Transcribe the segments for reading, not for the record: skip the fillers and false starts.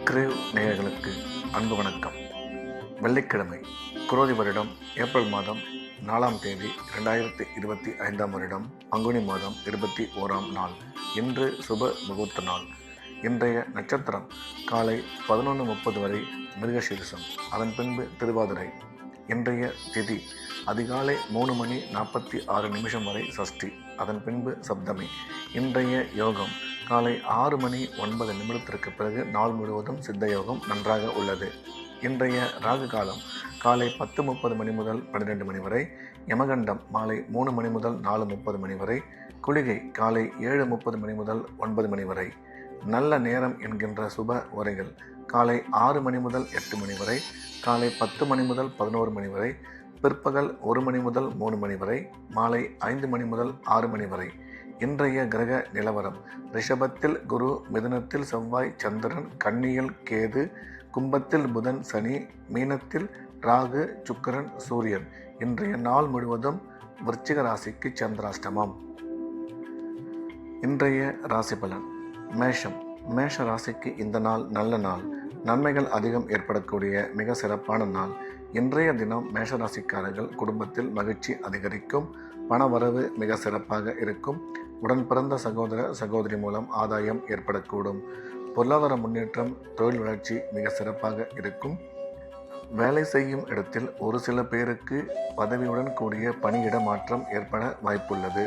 Grave நேயர்களுக்கு அன்பு வணக்கம். வெள்ளிக்கிழமை, குரோதி வருடம் ஏப்ரல் மாதம் 4ஆம் தேதி 2025ஆம் வருடம் பங்குனி மாதம் 21ஆம் நாள். இன்று சுப முகூர்த்த நாள். இன்றைய நட்சத்திரம் காலை 11:30 வரை மிருகசீரிஷம், அதன் பின்பு திருவாதிரை. இன்றைய திதி அதிகாலை 3:46 வரை சஷ்டி, அதன் பின்பு சப்தமி. இன்றைய யோகம் காலை 6:09 பிறகு நாள் முழுவதும் சித்த யோகம் நன்றாக உள்ளது. இன்றைய ராகு காலம் காலை 10:30 முதல் 12 வரை, யமகண்டம் மாலை 3 முதல் 4:30 வரை, குளிகை காலை 7:30 முதல் 9 வரை. நல்ல நேரம் என்கின்ற சுப உரைகள் காலை 6 முதல் 8 வரை, காலை 10 முதல் 11 வரை, பிற்பகல் 1 முதல் 3 வரை, மாலை 5 முதல் 6 வரை. இன்றைய கிரக நிலவரம்: ரிஷபத்தில் குரு, மிதுனத்தில் செவ்வாய் சந்திரன், கன்னியில் கேது, கும்பத்தில் புதன் சனி, மீனத்தில் ராகு சுக்கிரன் சூரியன். இன்றைய நாள் முழுவதும் விருச்சிக ராசிக்கு சந்திராஷ்டமம். இன்றைய ராசி பலன்: மேஷம். மேஷ ராசிக்கு இந்த நாள் நல்ல நாள். நன்மைகள் அதிகம் ஏற்படக்கூடிய மிக சிறப்பான நாள். இன்றைய தினம் மேஷராசிக்காரர்கள் குடும்பத்தில் மகிழ்ச்சி அதிகரிக்கும். பண வரவு மிக சிறப்பாக இருக்கும். உடன் பிறந்த சகோதர சகோதரி மூலம் ஆதாயம் ஏற்படக்கூடும். பொருளாதார முன்னேற்றம், தொழில் வளர்ச்சி மிக சிறப்பாக இருக்கும். வேலை செய்யும் இடத்தில் ஒரு சில பேருக்கு பதவியுடன் கூடிய பணியிட மாற்றம் ஏற்பட வாய்ப்புள்ளது.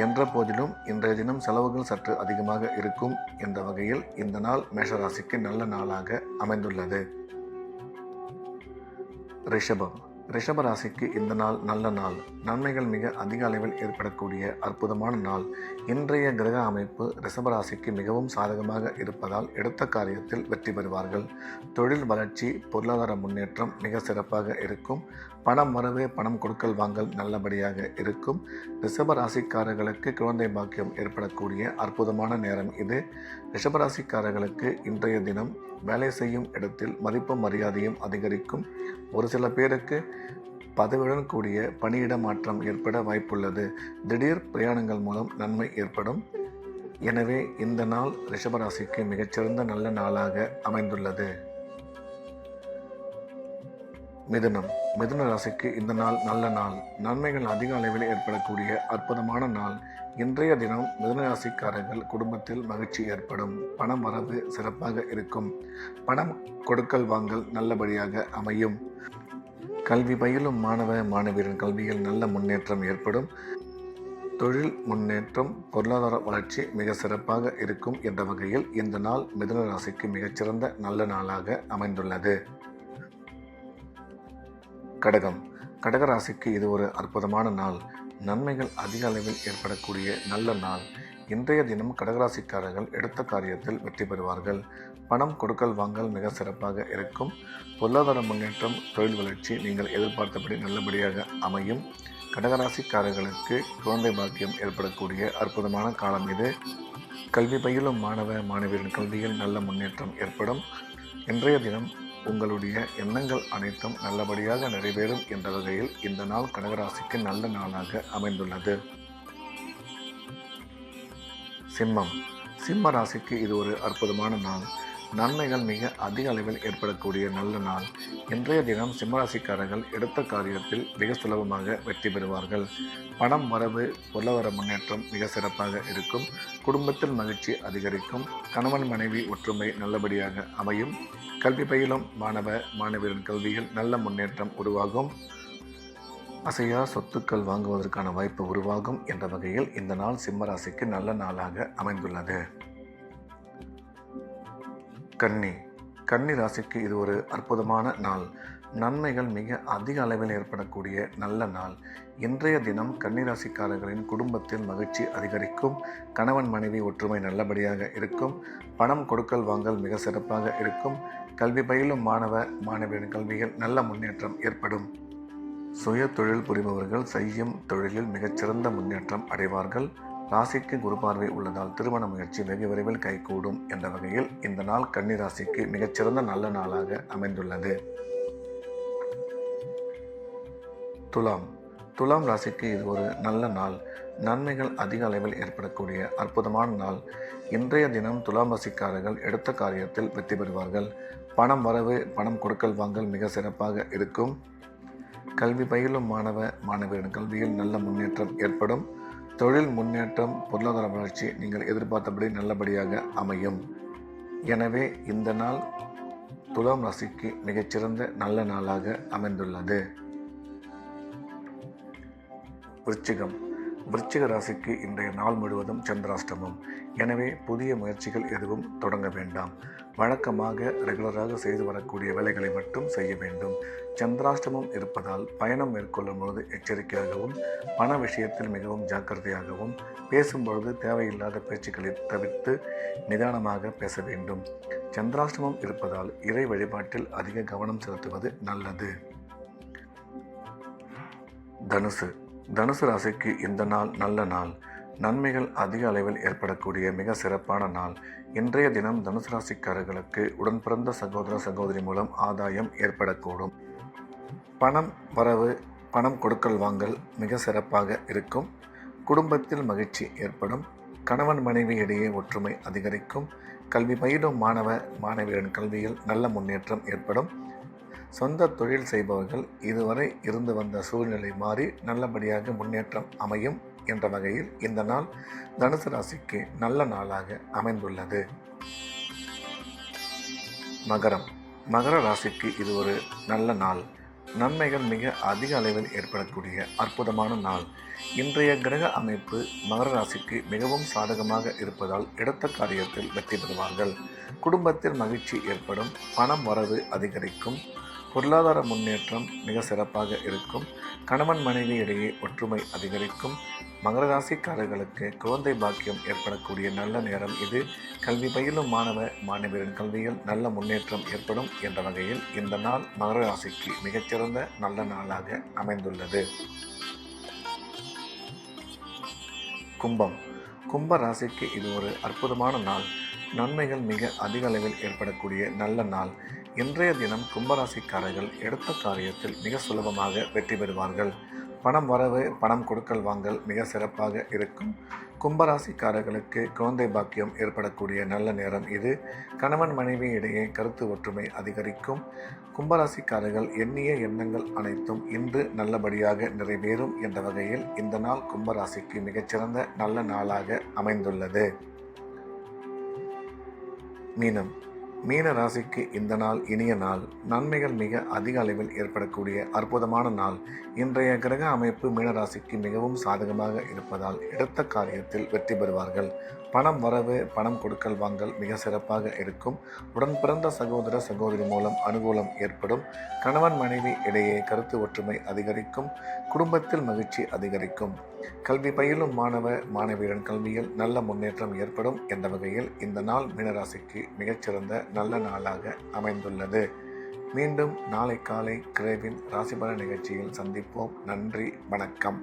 என்ற போதிலும் இன்றைய தினம் செலவுகள் சற்று அதிகமாக இருக்கும். என்ற வகையில் இந்த நாள் மேஷராசிக்கு நல்ல நாளாக அமைந்துள்ளது. ரிஷபம். ரிஷப ராசிக்கு இந்த நாள் நல்ல நாள். நன்மைகள் மிக அதிக அளவில் ஏற்படக்கூடிய அற்புதமான நாள். இன்றைய கிரக அமைப்பு ரிஷபராசிக்கு மிகவும் சாதகமாக இருப்பதால் எடுத்த காரியத்தில் வெற்றி பெறுவார்கள். தொழில் வளர்ச்சி, பொருளாதார முன்னேற்றம் மிக சிறப்பாக இருக்கும். பணம் வரவு, பணம் கொடுக்கல் வாங்கல் நல்லபடியாக இருக்கும். ரிஷபராசிக்காரர்களுக்கு குழந்தை பாக்கியம் ஏற்படக்கூடிய அற்புதமான நேரம் இது. ரிஷபராசிக்காரர்களுக்கு இன்றைய தினம் வேலை செய்யும் இடத்தில் மதிப்பும் மரியாதையும் அதிகரிக்கும். ஒரு சில பேருக்கு பதவியுடன் கூடிய பணியிட மாற்றம் ஏற்பட வாய்ப்புள்ளது. திடீர் பிரயாணங்கள் மூலம் நன்மை ஏற்படும். எனவே இந்த நாள் ரிஷபராசிக்கு மிகச்சிறந்த நல்ல நாளாக அமைந்துள்ளது. மிதுனம். மிதுன ராசிக்கு இந்த நாள் நல்ல நாள். நன்மைகள் அதிக அளவில் ஏற்படக்கூடிய அற்புதமான நாள். இன்றைய தினம் மிதுன ராசிக்காரர்கள் குடும்பத்தில் மகிழ்ச்சி ஏற்படும். பணம் வரவு சிறப்பாக இருக்கும். பணம் கொடுக்கல் வாங்கல் நல்லபடியாக அமையும். கல்வி பயிலும் மாணவ மாணவியரின் கல்வியில் நல்ல முன்னேற்றம் ஏற்படும். தொழில் முன்னேற்றம், பொருளாதார வளர்ச்சி மிக சிறப்பாக இருக்கும். என்ற வகையில் இந்த நாள் மிதுன ராசிக்கு மிகச்சிறந்த நல்ல நாளாக அமைந்துள்ளது. கடகம். கடகராசிக்கு இது ஒரு அற்புதமான நாள். நன்மைகள் அதிக அளவில் ஏற்படக்கூடிய நல்ல நாள். இன்றைய தினம் கடகராசிக்காரர்கள் எடுத்த காரியத்தில் வெற்றி பெறுவார்கள். பணம் கொடுக்கல் வாங்கல் மிக சிறப்பாக இருக்கும். பொருளாதார முன்னேற்றம், தொழில் வளர்ச்சி நீங்கள் எதிர்பார்த்தபடி நல்லபடியாக அமையும். கடகராசிக்காரர்களுக்கு குழந்தை பாக்கியம் ஏற்படக்கூடிய அற்புதமான காலம் இது. கல்வி பயிலும் மாணவ மாணவியரின் கல்வியில் நல்ல முன்னேற்றம் ஏற்படும். இன்றைய தினம் உங்களுடைய எண்ணங்கள் அனைத்தும் நல்லபடியாக நிறைவேறும். என்ற வகையில் இந்த நாள் கடகராசிக்கு நல்ல நாளாக அமைந்துள்ளது. சிம்மம். சிம்ம ராசிக்கு இது ஒரு அற்புதமான நாள். நன்மைகள் மிக அதிக அளவில் ஏற்படக்கூடிய நல்ல நாள். இன்றைய தினம் சிம்மராசிக்காரர்கள் எடுத்த காரியத்தில் மிக சுலபமாக வெற்றி பெறுவார்கள். பணம் வரவு, பொருளாதார முன்னேற்றம் மிக சிறப்பாக இருக்கும். குடும்பத்தில் மகிழ்ச்சி அதிகரிக்கும். கணவன் மனைவி ஒற்றுமை நல்லபடியாக அமையும். கல்வி பயிலும் மாணவ மாணவியரின் கல்வியில் நல்ல முன்னேற்றம் உருவாகும். அசையா சொத்துக்கள் வாங்குவதற்கான வாய்ப்பு உருவாகும். என்ற வகையில் இந்த நாள் சிம்மராசிக்கு நல்ல நாளாக அமைந்துள்ளது. கன்னி. கன்னி ராசிக்கு இது ஒரு அற்புதமான நாள். நன்மைகள் மிக அதிக அளவில் ஏற்படக்கூடிய நல்ல நாள். இன்றைய தினம் கன்னிராசிக்காரர்களின் குடும்பத்தில் மகிழ்ச்சி அதிகரிக்கும். கணவன் மனைவி ஒற்றுமை நல்லபடியாக இருக்கும். பணம் கொடுக்கல் வாங்கல் மிக சிறப்பாக இருக்கும். கல்வி பயிலும் மாணவ மாணவியரின் கல்வியில் நல்ல முன்னேற்றம் ஏற்படும். சுய தொழில் புரிபவர்கள் செய்யும் தொழிலில் மிகச்சிறந்த முன்னேற்றம் அடைவார்கள். ராசிக்கு குரு பார்வை உள்ளதால் திருமண முயற்சி வெகு விரைவில் கைகூடும். என்ற வகையில் இந்த நாள் கன்னி ராசிக்கு மிகச்சிறந்த நல்ல நாளாக அமைந்துள்ளது. துலாம். துலாம் ராசிக்கு இது ஒரு நல்ல நாள். நன்மைகள் அதிக அளவில் ஏற்படக்கூடிய அற்புதமான நாள். இன்றைய தினம் துலாம் ராசிக்காரர்கள் எடுத்த காரியத்தில் வெற்றி பெறுவார்கள். பணம் வரவு, பணம் கொடுக்கல் வாங்கல் மிக சிறப்பாக இருக்கும். கல்வி பயிலும் மாணவியரின் கல்வியில் நல்ல முன்னேற்றம் ஏற்படும். தொழில் முன்னேற்றம், பொருளாதார வளர்ச்சி நீங்கள் எதிர்பார்த்தபடி நல்லபடியாக அமையும். எனவே இந்த நாள் துலாம் ராசிக்கு மிகச்சிறந்த நல்ல நாளாக அமைந்துள்ளது. விருச்சிக ராசிக்கு இன்றைய நாள் முழுவதும் சந்திராஷ்டமம். எனவே புதிய முயற்சிகள் எதுவும் தொடங்க வேண்டாம். வழக்கமாக ரெகுலராக செய்து வரக்கூடிய வேலைகளை மட்டும் செய்ய வேண்டும். சந்திராஷ்டமம் இருப்பதால் பயணம் மேற்கொள்ளும் பொழுது எச்சரிக்கையாகவும், பண விஷயத்தில் மிகவும் ஜாக்கிரதையாகவும், பேசும்பொழுது தேவையில்லாத பேச்சுக்களை தவிர்த்து நிதானமாக பேச வேண்டும். சந்திராஷ்டமம் இருப்பதால் இறை வழிபாட்டில் அதிக கவனம் செலுத்துவது நல்லது. தனுசு ராசிக்கு இந்த நாள் நல்ல நாள். நன்மைகள் அதிக அளவில் ஏற்படக்கூடிய மிக சிறப்பான நாள். இன்றைய தினம் தனுசு ராசிக்காரர்களுக்கு உடன் பிறந்த சகோதர சகோதரி மூலம் ஆதாயம் ஏற்படக்கூடும். பணம் வரவு, பணம் கொடுக்கல் வாங்கல் மிக சிறப்பாக இருக்கும். குடும்பத்தில் மகிழ்ச்சி ஏற்படும். கணவன் மனைவி இடையே ஒற்றுமை அதிகரிக்கும். கல்வி பயிலும் மாணவியரின் கல்வியில் நல்ல முன்னேற்றம் ஏற்படும். சொந்த தொழில் செய்பவர்கள் இதுவரை இருந்து வந்த சூழ்நிலை மாறி நல்லபடியாக முன்னேற்றம் அமையும் என்ற வகையில் இந்த நாள் தனுசு ராசிக்கு நல்ல நாளாக அமைந்துள்ளது. மகர ராசிக்கு இது ஒரு நல்ல நாள். நன்மைகள் மிக அதிக அளவில் ஏற்படக்கூடிய அற்புதமான நாள். இன்றைய கிரக அமைப்பு மகர ராசிக்கு மிகவும் சாதகமாக இருப்பதால் எடுத்த காரியத்தில் வெற்றி பெறுவார்கள். குடும்பத்தில் மகிழ்ச்சி ஏற்படும். பணம் வரவு அதிகரிக்கும். பொருளாதார முன்னேற்றம் மிக சிறப்பாக இருக்கும். கணவன் மனைவி இடையே ஒற்றுமை அதிகரிக்கும். மகர ராசிக்காரர்களுக்கு குழந்தை பாக்கியம் ஏற்படக்கூடிய நல்ல நேரம் இது. கல்வி பயிலும் மாணவியரின் கல்வியில் நல்ல முன்னேற்றம் ஏற்படும் என்ற வகையில் இந்த நாள் மகர ராசிக்கு மிகச்சிறந்த நல்ல நாளாக அமைந்துள்ளது. கும்ப ராசிக்கு இது ஒரு அற்புதமான நாள். நன்மைகள் மிக அதிக அளவில் ஏற்படக்கூடிய நல்ல நாள். இன்றைய தினம் கும்பராசிக்காரர்கள் எடுத்த காரியத்தில் மிக சுலபமாக வெற்றி பெறுவார்கள். பணம் வரவு, பணம் கொடுக்கல் வாங்கல் மிக சிறப்பாக இருக்கும். கும்பராசிக்காரர்களுக்கு குழந்தை பாக்கியம் ஏற்படக்கூடிய நல்ல நேரம் இது. கணவன் மனைவி இடையே கருத்து ஒற்றுமை அதிகரிக்கும். கும்பராசிக்காரர்கள் எண்ணிய எண்ணங்கள் அனைத்தும் இன்று நல்லபடியாக நிறைவேறும் என்ற வகையில் இந்த நாள் கும்பராசிக்கு மிகச்சிறந்த நல்ல நாளாக அமைந்துள்ளது. மீன ராசிக்கு இந்த நாள் இனிய நாள். நன்மைகள் மிக அதிக அளவில் ஏற்படக்கூடிய அற்புதமான நாள். இன்றைய கிரக அமைப்பு மீனராசிக்கு மிகவும் சாதகமாக இருப்பதால் எடுத்த காரியத்தில் வெற்றி பெறுவார்கள். பணம் வரவு, பணம் கொடுக்கல் வாங்கல் மிக சிறப்பாக இருக்கும். உடன் பிறந்த சகோதர சகோதரி மூலம் அனுகூலம் ஏற்படும். கணவன் மனைவி இடையே கருத்து ஒற்றுமை அதிகரிக்கும். குடும்பத்தில் மகிழ்ச்சி அதிகரிக்கும். கல்வி பயிலும் மாணவியரின் கல்வியில் நல்ல முன்னேற்றம் ஏற்படும் என்ற வகையில் இந்த நாள் மீனராசிக்கு மிகச்சிறந்த நல்ல நாளாக அமைந்துள்ளது. மீண்டும் நாளை காலை கிரேவின் ராசிபலன் நிகழ்ச்சியில் சந்திப்போம். நன்றி, வணக்கம்.